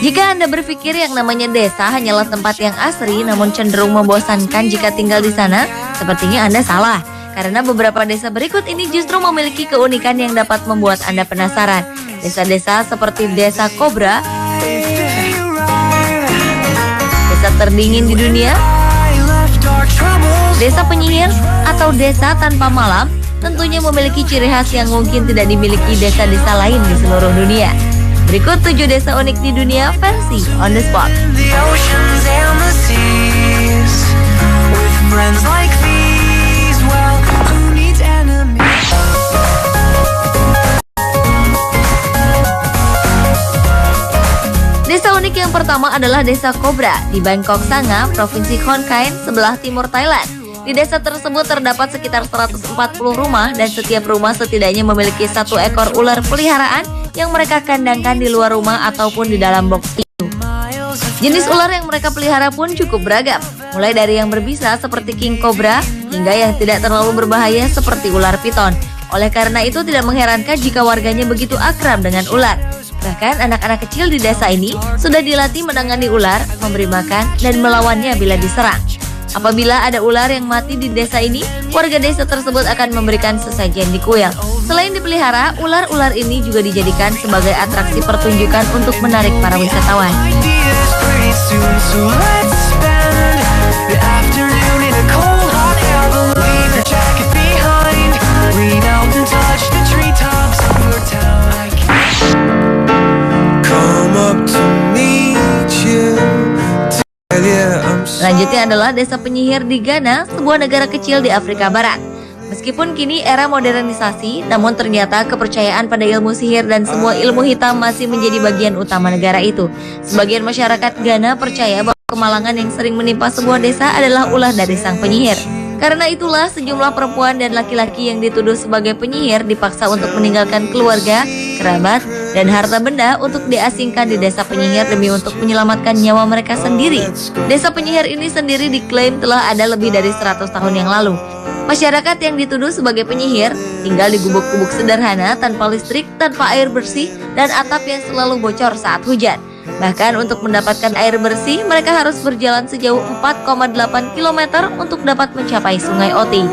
Jika Anda berpikir yang namanya desa hanyalah tempat yang asri namun cenderung membosankan jika tinggal di sana, sepertinya Anda salah. Karena beberapa desa berikut ini justru memiliki keunikan yang dapat membuat Anda penasaran. Desa-desa seperti Desa Kobra, desa terdingin di dunia, desa penyihir, atau desa tanpa malam tentunya memiliki ciri khas yang mungkin tidak dimiliki desa-desa lain di seluruh dunia. Berikut 7 desa unik di dunia versi On The Spot. Desa unik yang pertama adalah Desa Kobra di Bangkok Sanga, Provinsi Khon Kaen, sebelah timur Thailand. Di desa tersebut terdapat sekitar 140 rumah dan setiap rumah setidaknya memiliki 1 ekor ular peliharaan yang mereka kandangkan di luar rumah ataupun di dalam box itu. Jenis ular yang mereka pelihara pun cukup beragam, mulai dari yang berbisa seperti king cobra hingga yang tidak terlalu berbahaya seperti ular piton. Oleh karena itu tidak mengherankan jika warganya begitu akrab dengan ular. Bahkan anak-anak kecil di desa ini sudah dilatih menangani ular, memberi makan, dan melawannya bila diserang. Apabila ada ular yang mati di desa ini, warga desa tersebut akan memberikan sesajen di kuil. Selain dipelihara, ular-ular ini juga dijadikan sebagai atraksi pertunjukan untuk menarik para wisatawan. Selanjutnya adalah Desa Penyihir di Ghana, sebuah negara kecil di Afrika Barat. Meskipun kini era modernisasi, namun ternyata kepercayaan pada ilmu sihir dan semua ilmu hitam masih menjadi bagian utama negara itu. Sebagian masyarakat Ghana percaya bahwa kemalangan yang sering menimpa sebuah desa adalah ulah dari sang penyihir. Karena itulah sejumlah perempuan dan laki-laki yang dituduh sebagai penyihir dipaksa untuk meninggalkan keluarga, kerabat, dan harta benda untuk diasingkan di desa penyihir demi untuk menyelamatkan nyawa mereka sendiri. Desa penyihir ini sendiri diklaim telah ada lebih dari 100 tahun yang lalu. Masyarakat yang dituduh sebagai penyihir tinggal di gubuk-gubuk sederhana tanpa listrik, tanpa air bersih, dan atap yang selalu bocor saat hujan. Bahkan untuk mendapatkan air bersih, mereka harus berjalan sejauh 4,8 km untuk dapat mencapai Sungai Oti.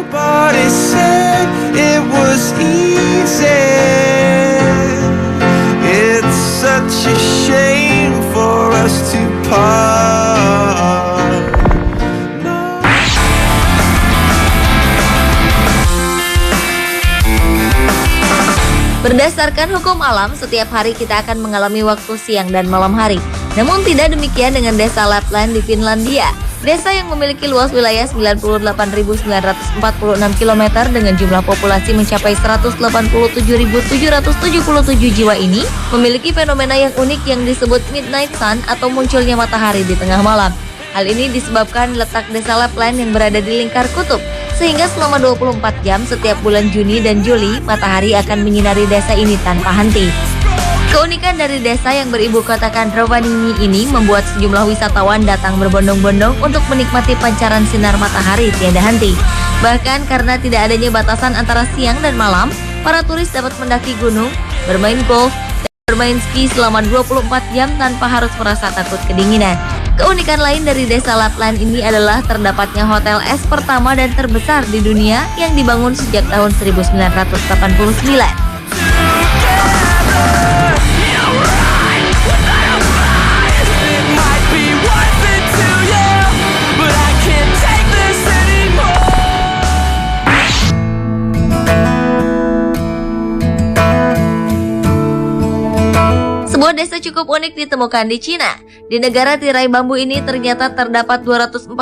Berdasarkan hukum alam, setiap hari kita akan mengalami waktu siang dan malam hari. Namun tidak demikian dengan desa Lapland di Finlandia. Desa yang memiliki luas wilayah 98.946 km dengan jumlah populasi mencapai 187.777 jiwa ini memiliki fenomena yang unik yang disebut midnight sun atau munculnya matahari di tengah malam. Hal ini disebabkan letak desa Lapland yang berada di lingkar kutub, sehingga selama 24 jam setiap bulan Juni dan Juli, matahari akan menyinari desa ini tanpa henti. Keunikan dari desa yang beribu kotakan Rovaniemi ini membuat sejumlah wisatawan datang berbondong-bondong untuk menikmati pancaran sinar matahari tiada henti. Bahkan karena tidak adanya batasan antara siang dan malam, para turis dapat mendaki gunung, bermain golf, dan bermain ski selama 24 jam tanpa harus merasa takut kedinginan. Keunikan lain dari desa Lapland ini adalah terdapatnya hotel es pertama dan terbesar di dunia yang dibangun sejak tahun 1989. Sebuah desa cukup unik ditemukan di Cina. Di negara tirai bambu ini ternyata terdapat 247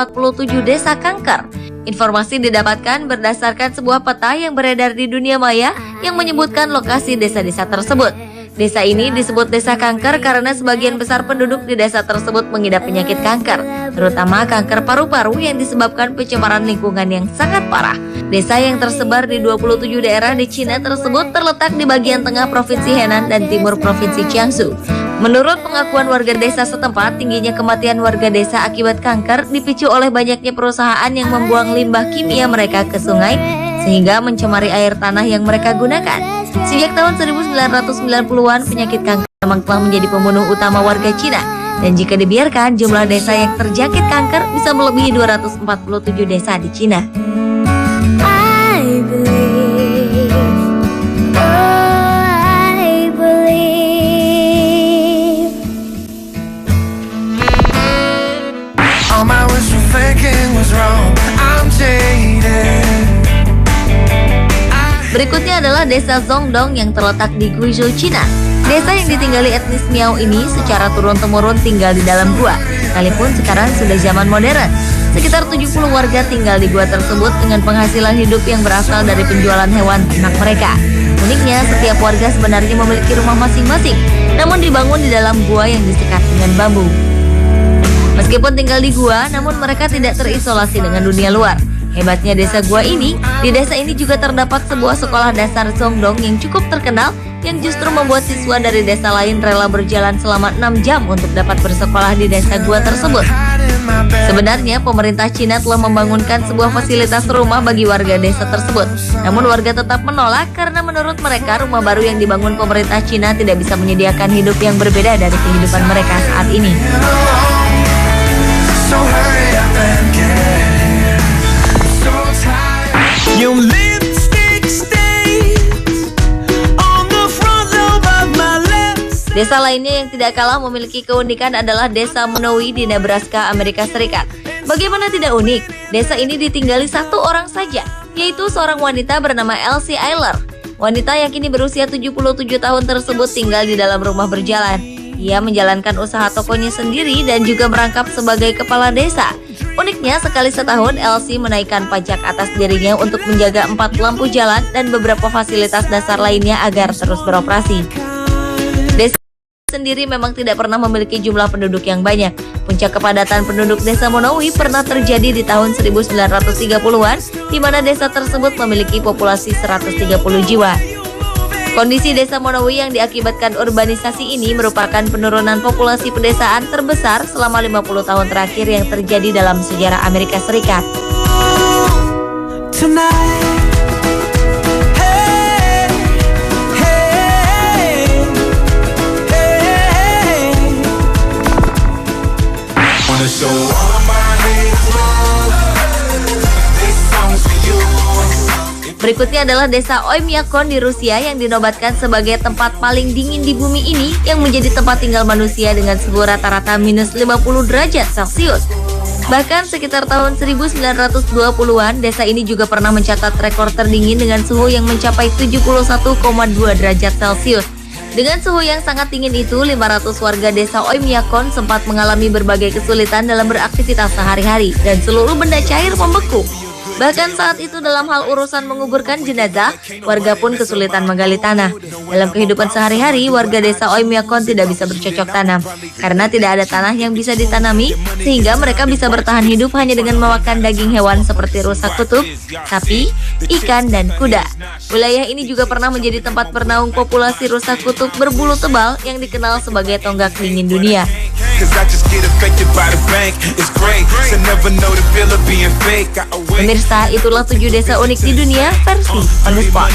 desa kanker. Informasi didapatkan berdasarkan sebuah peta yang beredar di dunia maya yang menyebutkan lokasi desa-desa tersebut. Desa ini disebut desa kanker karena sebagian besar penduduk di desa tersebut mengidap penyakit kanker, terutama kanker paru-paru yang disebabkan pencemaran lingkungan yang sangat parah. Desa yang tersebar di 27 daerah di Cina tersebut terletak di bagian tengah Provinsi Henan dan timur Provinsi Jiangsu. Menurut pengakuan warga desa setempat, tingginya kematian warga desa akibat kanker dipicu oleh banyaknya perusahaan yang membuang limbah kimia mereka ke sungai, sehingga mencemari air tanah yang mereka gunakan. Sejak tahun 1990-an, penyakit kanker memang telah menjadi pembunuh utama warga Cina. Dan jika dibiarkan, jumlah desa yang terjangkit kanker bisa melebihi 247 desa di Cina. Berikutnya adalah desa Zongdong yang terletak di Guizhou, Cina. Desa yang ditinggali etnis Miao ini secara turun-temurun tinggal di dalam gua, sekalipun sekarang sudah zaman modern. Sekitar 70 warga tinggal di gua tersebut dengan penghasilan hidup yang berasal dari penjualan hewan ternak mereka. Uniknya, setiap warga sebenarnya memiliki rumah masing-masing, namun dibangun di dalam gua yang disekat dengan bambu. Meskipun tinggal di gua, namun mereka tidak terisolasi dengan dunia luar. Hebatnya desa gua ini, di desa ini juga terdapat sebuah sekolah dasar Zongdong yang cukup terkenal, yang justru membuat siswa dari desa lain rela berjalan selama 6 jam untuk dapat bersekolah di desa gua tersebut. Sebenarnya pemerintah Cina telah membangunkan sebuah fasilitas rumah bagi warga desa tersebut. Namun warga tetap menolak karena menurut mereka rumah baru yang dibangun pemerintah Cina tidak bisa menyediakan hidup yang berbeda dari kehidupan mereka saat ini. Desa lainnya yang tidak kalah memiliki keunikan adalah Desa Monowi di Nebraska, Amerika Serikat. Bagaimana tidak unik? Desa ini ditinggali satu orang saja, yaitu seorang wanita bernama Elsie Eiler. Wanita yang kini berusia 77 tahun tersebut tinggal di dalam rumah berjalan. Ia menjalankan usaha tokonya sendiri dan juga merangkap sebagai kepala desa. Uniknya, sekali setahun Elsie menaikkan pajak atas dirinya untuk menjaga 4 lampu jalan dan beberapa fasilitas dasar lainnya agar terus beroperasi. Desa sendiri memang tidak pernah memiliki jumlah penduduk yang banyak. Puncak kepadatan penduduk desa Monowi pernah terjadi di tahun 1930-an, di mana desa tersebut memiliki populasi 130 jiwa. Kondisi desa Monowi yang diakibatkan urbanisasi ini merupakan penurunan populasi pedesaan terbesar selama 50 tahun terakhir yang terjadi dalam sejarah Amerika Serikat. Berikutnya adalah desa Oymyakon di Rusia yang dinobatkan sebagai tempat paling dingin di bumi ini, yang menjadi tempat tinggal manusia dengan suhu rata-rata minus 50 derajat Celcius. Bahkan sekitar tahun 1920-an, desa ini juga pernah mencatat rekor terdingin dengan suhu yang mencapai 71,2 derajat Celcius. Dengan suhu yang sangat dingin itu, 500 warga desa Oymyakon sempat mengalami berbagai kesulitan dalam beraktivitas sehari-hari dan seluruh benda cair membeku. Bahkan saat itu dalam hal urusan menguburkan jenazah, warga pun kesulitan menggali tanah. Dalam kehidupan sehari-hari, warga desa Oymyakon tidak bisa bercocok tanam karena tidak ada tanah yang bisa ditanami, sehingga mereka bisa bertahan hidup hanya dengan memakan daging hewan seperti rusa kutub, sapi, ikan, dan kuda. Wilayah ini juga pernah menjadi tempat bernaung populasi rusa kutub berbulu tebal yang dikenal sebagai tonggak dingin dunia. Pemirsa, itulah 7 desa unik di dunia versi On The Spot.